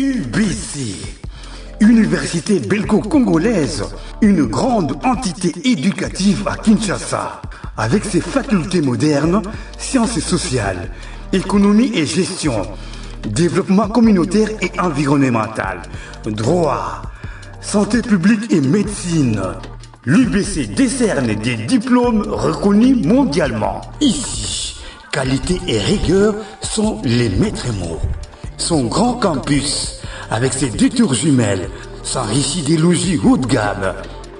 UBC, Université belgo-congolaise, une grande entité éducative à Kinshasa, avec ses facultés modernes, sciences sociales, économie et gestion, développement communautaire et environnemental, droit, santé publique et médecine. L'UBC décerne des diplômes reconnus mondialement. Ici, qualité et rigueur sont les maîtres mots. Son grand campus, avec ses 2 tours jumelles, s'enrichit des logis haut de gamme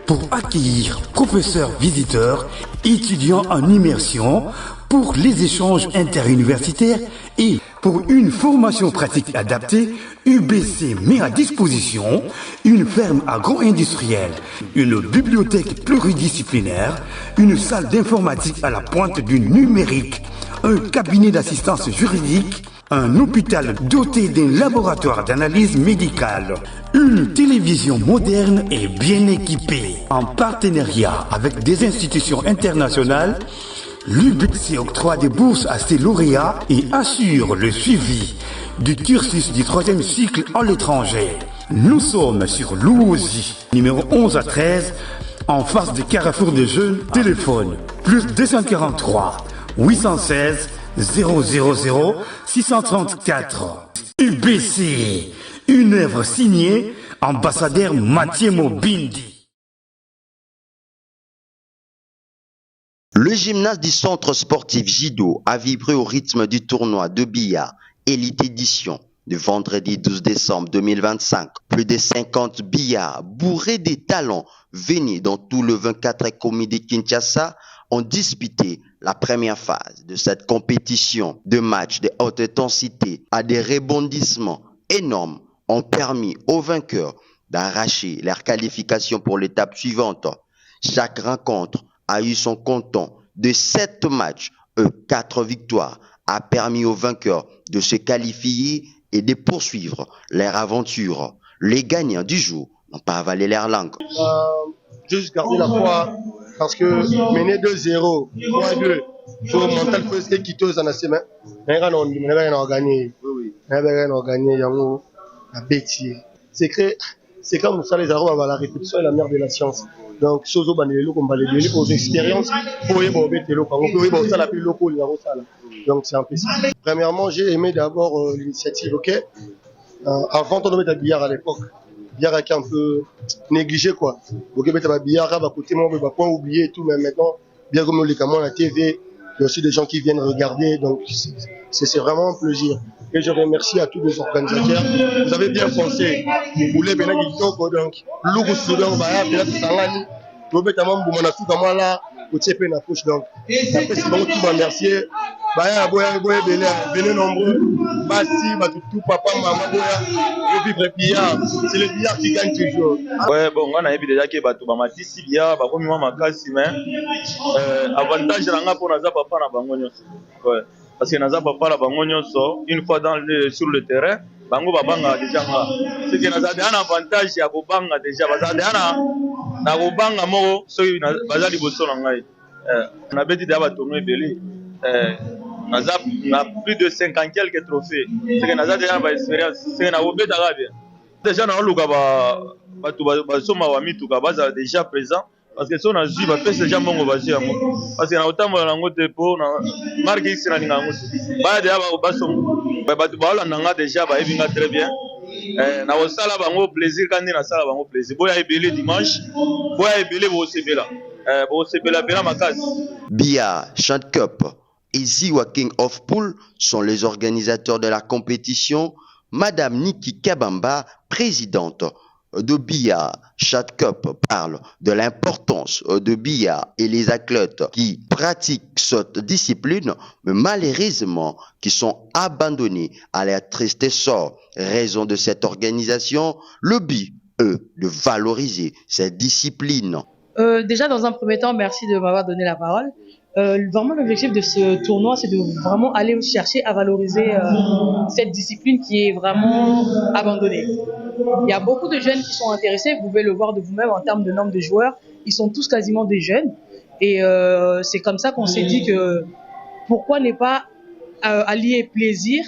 pour accueillir professeurs visiteurs, étudiants en immersion, pour les échanges interuniversitaires et pour une formation pratique adaptée. UBC met à disposition une ferme agro-industrielle, une bibliothèque pluridisciplinaire, une salle d'informatique à la pointe du numérique, un cabinet d'assistance juridique, un hôpital doté d'un laboratoire d'analyse médicale, une télévision moderne et bien équipée. En partenariat avec des institutions internationales, l'UBC octroie des bourses à ses lauréats et assure le suivi du cursus du 3e cycle en l'étranger. Nous sommes sur Louosi, numéro 11 à 13, en face de Carrefour des Jeunes. Téléphone plus 243 816 000 634. UBC, une œuvre signée ambassadeur Mathieu Mobindi. Le gymnase du centre sportif Jido a vibré au rythme du tournoi de billard Elite Edition du vendredi 12 décembre 2025. Plus de 50 billards bourrés des talents venus dans tout le 24 commis de Kinshasa ont disputé la première phase de cette compétition. De matchs de haute intensité à des rebondissements énormes ont permis aux vainqueurs d'arracher leur qualification pour l'étape suivante. Chaque rencontre a eu son comptant de 7 matchs et 4 victoires, a permis aux vainqueurs de se qualifier et de poursuivre leur aventure. Les gagnants du jour n'ont pas avalé leur langue. Juste garder la foi, parce que mener 2-0, 3-2, il faut mental faut essayer de quitter aux anasséments. On n'a rien gagné. On n'a rien gagné, c'est comme ça, les arômes, la répétition est la mère de la science. Donc, sozo banelo comme balédeli aux expériences pour y bober telo quand on peut y bober ça la plus locale la rosala. Donc c'est un peu ça. Premièrement, j'ai aimé d'abord l'initiative, OK. Avant on mettre à billard à l'époque. Billard qui est un peu négligé quoi. OK, mettre à billard à côté moi on va pas oublier tout, mais maintenant bien comme les caméras la TV, il y a aussi des gens qui viennent regarder, donc c'est vraiment un plaisir. Et je remercie à tous les organisateurs. Vous avez bien pensé. Vous voulez bien donc l'ougou soudan va bien sangani. Vous mettez mon boumana tout comme là, vous tchepez na poche donc. Après c'est bon tout remercier. Baya boya belé venez nombreux. Basi batutu papa maman boya. Et puis billard, c'est le billard qui gagne toujours. Ouais bon on a déjà que batu ba matisi billard ba komi mama kasi mais avantage ranga pour naza papa na bango nyonso. Ouais. Parce que naza papa la bango nyonso une fois sur le terrain bango babanga déjà nga c'est que naza un avantage ya kobanga déjà baza na kobanga moko soki baza liboso na ngai na beti da ba tourner belé naza na plus de 50 quelques trophées c'est que naza déjà ba expérience c'est na obeta bien déjà na luka ba tu ba soma wa mituka baza déjà présent. Parce que si on a vu, bah, c'est déjà mon parce que na autant mon langue de peau, na marque ici na ningango. Bah déjà bah nanga déjà bah il très bien. Na osala bango plaisir quand na sala bango plaisir. Boya ebele dimanche, boya ebele bo sebela. Bo sebela bela makas. Bia Chant Cup et Ziwa King of Pool sont les organisateurs de la compétition. Madame Niki Kabamba, présidente de billard Chant Cup, parle de l'importance de billard et les athlètes qui pratiquent cette discipline, mais malheureusement qui sont abandonnés à leur triste sort. Raison de cette organisation, le but est de valoriser cette discipline. Déjà, dans un premier temps, merci de m'avoir donné la parole. Vraiment, l'objectif de ce tournoi, c'est de vraiment aller chercher à valoriser cette discipline qui est vraiment abandonnée. Il y a beaucoup de jeunes qui sont intéressés, vous pouvez le voir de vous-même en termes de nombre de joueurs. Ils sont tous quasiment des jeunes. Et c'est comme ça qu'on s'est dit que pourquoi ne pas allier plaisir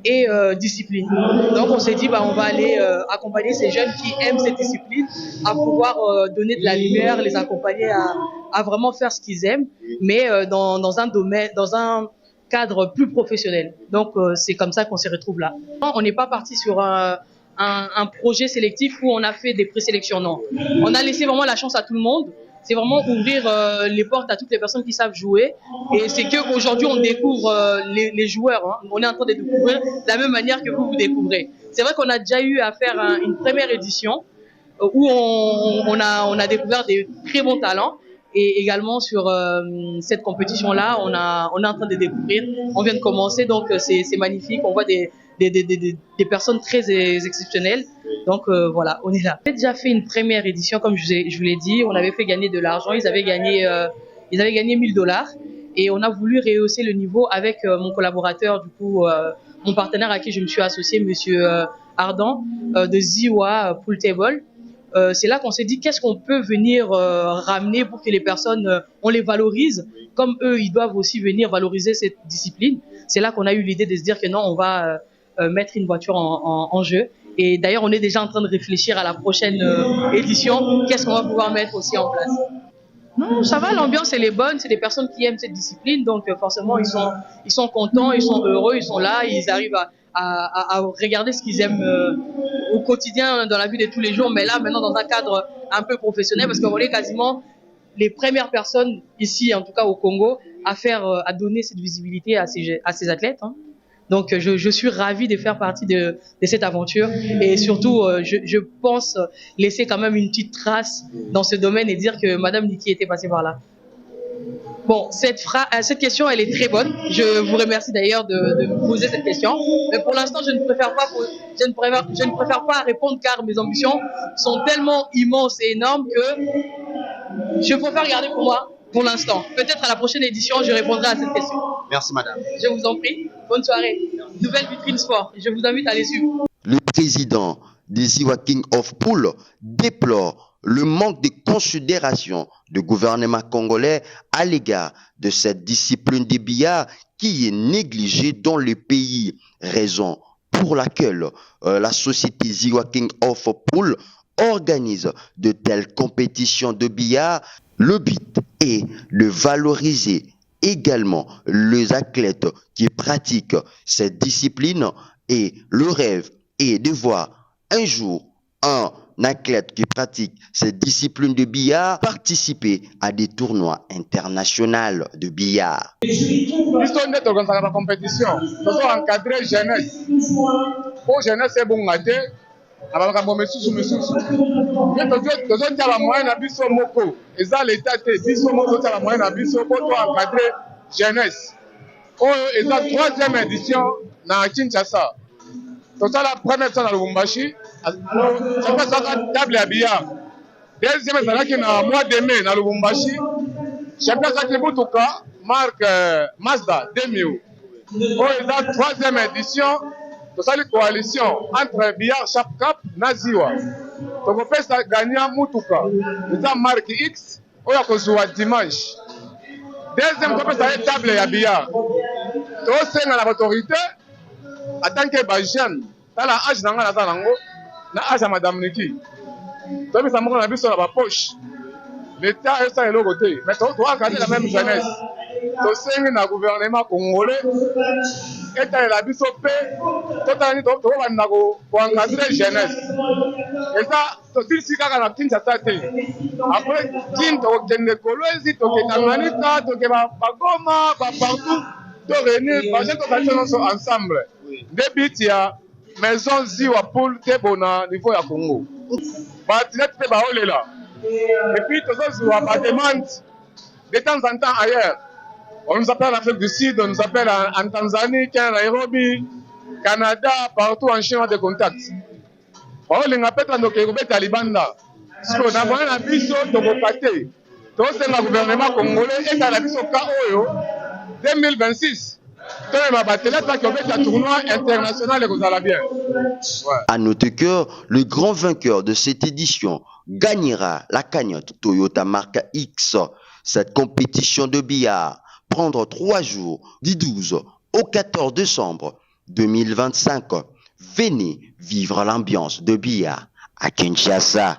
et discipline. Donc on s'est dit on va aller accompagner ces jeunes qui aiment cette discipline à pouvoir donner de la lumière, les accompagner à vraiment faire ce qu'ils aiment, mais dans un domaine, dans un cadre plus professionnel. Donc c'est comme ça qu'on se retrouve là. On n'est pas parti sur un projet sélectif où on a fait des présélections, non. On a laissé vraiment la chance à tout le monde. C'est vraiment ouvrir les portes à toutes les personnes qui savent jouer. Et c'est qu'aujourd'hui, on découvre les joueurs. Hein. On est en train de découvrir de la même manière que vous découvrez. C'est vrai qu'on a déjà eu à faire une première édition où on a découvert des très bons talents. Et également sur cette compétition-là, on est en train de découvrir. On vient de commencer, donc c'est magnifique. On voit des personnes très exceptionnelles. Donc voilà, on est là. On a déjà fait une première édition, comme je vous l'ai dit. On avait fait gagner de l'argent. Ils avaient gagné $1000. Et on a voulu rehausser le niveau avec mon collaborateur, du coup, mon partenaire à qui je me suis associé, Monsieur Ardent, de Ziwa Pool Table. C'est là qu'on s'est dit qu'est-ce qu'on peut venir ramener pour que les personnes, on les valorise, comme eux, ils doivent aussi venir valoriser cette discipline. C'est là qu'on a eu l'idée de se dire que non, on va mettre une voiture en jeu. Et d'ailleurs, on est déjà en train de réfléchir à la prochaine édition. Qu'est-ce qu'on va pouvoir mettre aussi en place? Non, ça va, l'ambiance elle est bonne, c'est des personnes qui aiment cette discipline, donc forcément ils sont contents, ils sont heureux, ils sont là, ils arrivent à regarder ce qu'ils aiment au quotidien dans la vie de tous les jours, mais là maintenant dans un cadre un peu professionnel, parce qu'on est quasiment les premières personnes ici, en tout cas au Congo, à donner cette visibilité à ces athlètes. Hein. Donc je suis ravi de faire partie de cette aventure et surtout je pense laisser quand même une petite trace dans ce domaine et dire que Madame Niki était passée par là. Bon, cette question elle est très bonne. Je vous remercie d'ailleurs de me poser cette question. Mais pour l'instant je ne préfère pas répondre car mes ambitions sont tellement immenses et énormes que je préfère garder pour moi. Pour l'instant. Peut-être à la prochaine édition, je répondrai à cette question. Merci, madame. Je vous en prie. Bonne soirée. Nouvelle vitrine sport. Je vous invite à les suivre. Le président des Ziwa King of Pool déplore le manque de considération du gouvernement congolais à l'égard de cette discipline des billards qui est négligée dans le pays. Raison pour laquelle la société Ziwa King of Pool organise de telles compétitions de billard. Le but est de valoriser également les athlètes qui pratiquent cette discipline et le rêve est de voir un jour un athlète qui pratique cette discipline de billard participer à des tournois internationaux de billard. L'histoire de la compétition, nous sommes encadrés jeunesse. Pour jeunesse, c'est bon gâté. Abakambo mesusu mais tozotia ba moyen na biso moko eza l'état te biso moko tozotia ba moyen na biso po to encadrer jeunesse oyo eza 3e édition na Kinshasa totala première édition na Lubumbashi champion table ya billard 2e ezalaki na mois de mai na Lubumbashi champion ezalaki Butuka marque Mazda 2000 oyo eza 3e édition. C'est une coalition entre Billard Chap Cap et Ziwa. Donc on fait ça gagner Mutuka. C'est une marque X. On a joué dimanche. Deuxième, on fait ça table à billard. Donc c'est l'autorité. En tant que jeune, dans l'âge de l'âge de Madame Niki. Donc ça m'a vu sur la poche. L'État est ça et l'autre côté. Mais tu dois garder la même jeunesse. Donc c'est un gouvernement congolais. Et la biso pe totali to bana ko encadrer jeunesse et ça to tilsi kaka na Kinshasa te après kin to kende kolwezi to ke Tanganyika to ke ba Goma ba partout to réunir ba gens to kati ensemble débit ya maison Ziwa Pool te bona niveau ya Congo ba athlète te ba olela et puis to zo ba demande de temps en temps ailleurs. On nous appelle en Afrique du Sud, on nous appelle en Tanzanie, en Nairobi, Canada, partout en Chine, on a des contacts. On nous appelle en Talibanda. Parce qu'on a besoin d'un biseau de Bopate. Donc c'est le gouvernement congolais et dans la biseau KO 2026. À noter que le grand vainqueur de cette édition gagnera la cagnotte Toyota Marque X. Cette compétition de billard prendre 3 jours, du 12 au 14 décembre 2025. Venez vivre l'ambiance de Biya à Kinshasa.